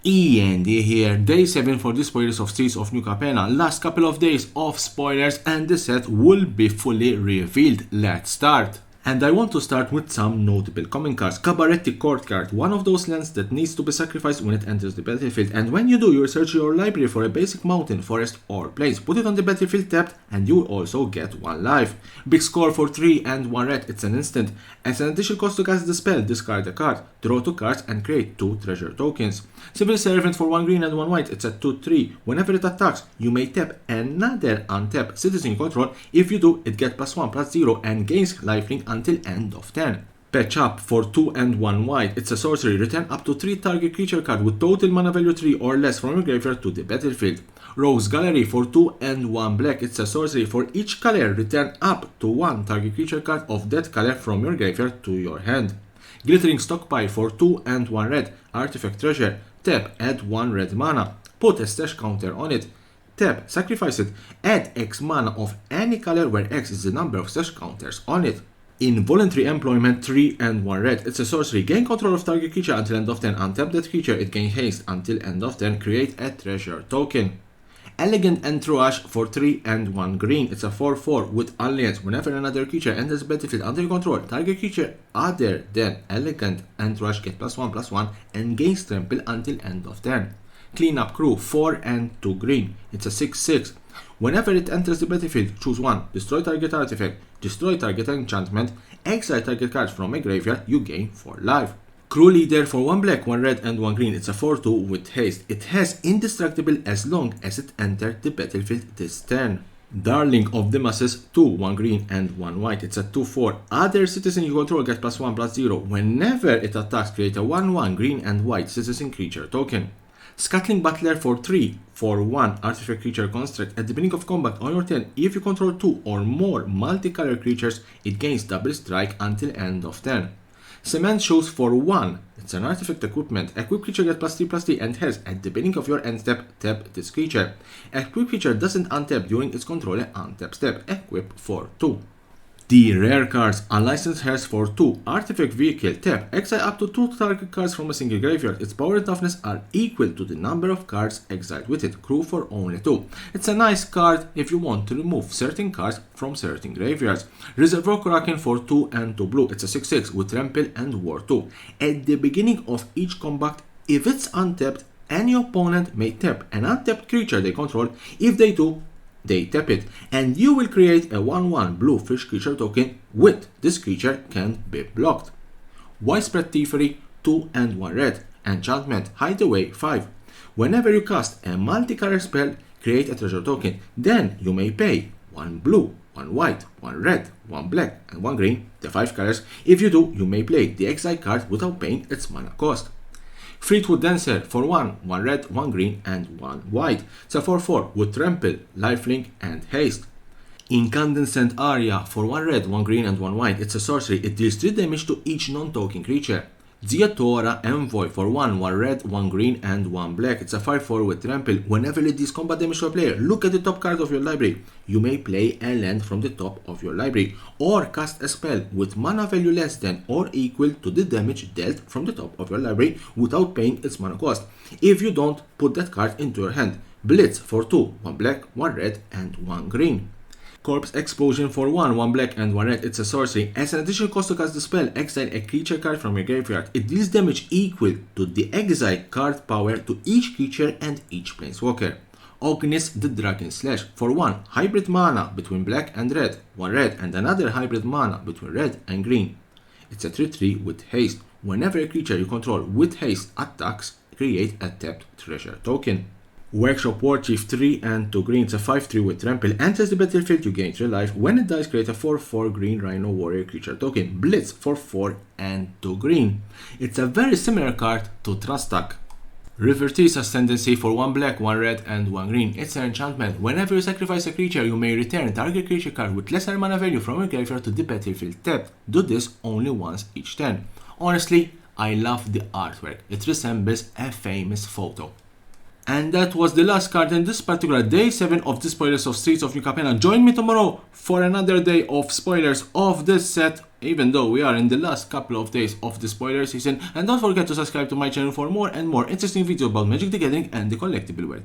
E.N.D here, day 7 for the spoilers of Streets of New Capenna. Last couple of days of spoilers and the set will be fully revealed. Let's start. And I want to start with some notable common cards. Cabaretti Court card, one of those lands that needs to be sacrificed when it enters the battlefield, and when you do, you search your library for a basic mountain, forest or place, put it on the battlefield tapped, and you also get 1 life. Big score for 3 and 1 red, it's an instant. As an additional cost to cast the spell, discard a card, draw 2 cards and create 2 treasure tokens. Civil Servant for 1 green and 1 white, it's a 2/3. Whenever it attacks, you may tap another untap citizen you control. If you do, it gets +1/+0 and gains lifelink until end of turn. Patch Up for 2 and 1 white, it's a sorcery. Return up to 3 target creature card with total mana value 3 or less from your graveyard to the battlefield. Rose Gallery for 2 and 1 black, it's a sorcery. For each color, return up to 1 target creature card of that color from your graveyard to your hand. Glittering Stockpile for 2 and 1 red, artifact treasure. Tap, add 1 red mana, put a stash counter on it. Tap, sacrifice it, add X mana of any color where X is the number of stash counters on it. Involuntary Employment 3 and 1 red, it's a sorcery. Gain control of target creature until end of turn. Untap that creature, it gains haste until end of turn. Create a treasure token. Elegant Entourage for 3 and 1 green, it's a 4/4 with Alliance. Whenever another creature enters the battlefield under your control, target creature other than Elegant Entourage gets +1/+1 and gains trample until end of turn. Cleanup Crew 4 and 2 green, it's a 6/6. Whenever it enters the battlefield, choose 1, destroy target artifact, destroy target enchantment, exile target card from a graveyard, you gain 4 life. Crew Leader for 1 black, 1 red and 1 green, it's a 4/2 with haste. It has indestructible as long as it entered the battlefield this turn. Darling of the Masses 2, 1 green and 1 white, it's a 2/4. Other citizen you control gets +1/+0. Whenever it attacks, create a 1/1 green and white citizen creature token. Scuttling Butler for 3 for 1 artifact creature construct. At the beginning of combat on your turn, if you control 2 or more multicolor creatures, it gains double strike until end of turn. Cement Shoes for 1, it's an artifact equipment. Equip creature gets +3/+3 and has, at the beginning of your end step, tap this creature. Equip creature doesn't untap during its controller untap step. Equip for 2. The rare cards, Unlicensed Hearse for 2, artifact vehicle, tap, exile up to 2 target cards from a single graveyard. Its power and toughness are equal to the number of cards exiled with it. Crew for only 2. It's a nice card if you want to remove certain cards from certain graveyards. Reservoir Kraken for 2 and 2 blue, it's a 6/6 with trample and war 2. At the beginning of each combat, if it's untapped, any opponent may tap an untapped creature they control. If they do, they tap it, and you will create a 1/1 blue fish creature token with this creature can't be blocked. Widespread Thievery 2 and 1 red, enchantment Hideaway 5. Whenever you cast a multicolor spell, create a treasure token. Then you may pay 1 blue, 1 white, 1 red, 1 black, and 1 green, the 5 colors. If you do, you may play the exile card without paying its mana cost. Fleetwood Dancer for 1, 1 red, 1 green, and 1 white. It's a 4/4 with trample, lifelink, and haste. Incandescent Aria for 1 red, 1 green, and 1 white. It's a sorcery. It deals 3 damage to each non-token creature. Ziatora Envoy for 1, 1 red, 1 green, and 1 black. It's a 5/4 with trample. Whenever it deals combat damage to a player, look at the top card of your library. You may play a land from the top of your library, or cast a spell with mana value less than or equal to the damage dealt from the top of your library without paying its mana cost. If you don't, put that card into your hand. Blitz for 2, 1 black, 1 red, and 1 green. Corpse Explosion for 1, 1 black and 1 red, it's a sorcery. As an additional cost to cast the spell, exile a creature card from your graveyard. It deals damage equal to the exile card power to each creature and each planeswalker. Ognis the Dragon Slash for 1, hybrid mana between black and red, 1 red and another hybrid mana between red and green. It's a 3/3 with haste. Whenever a creature you control with haste attacks, create a tapped treasure token. Workshop War Chief 3 and 2 green, it's a 5/3 with trample. Enters the battlefield, you gain 3 life. When it dies, create a 4/4 green Rhino Warrior creature token. Blitz for 4 and 2 green. It's a very similar card to THRAGTUSK. Reverte's Ascendancy for 1 black, 1 red, and 1 green. It's an enchantment. Whenever you sacrifice a creature, you may return a target creature card with lesser mana value from your graveyard to the battlefield tapped. Do this only once each turn. Honestly, I love the artwork. It resembles a famous photo. And that was the last card in this particular day 7 of the spoilers of Streets of New Capenna. Join me tomorrow for another day of spoilers of this set, even though we are in the last couple of days of the spoiler season. And don't forget to subscribe to my channel for more and more interesting videos about Magic the Gathering and the collectible world.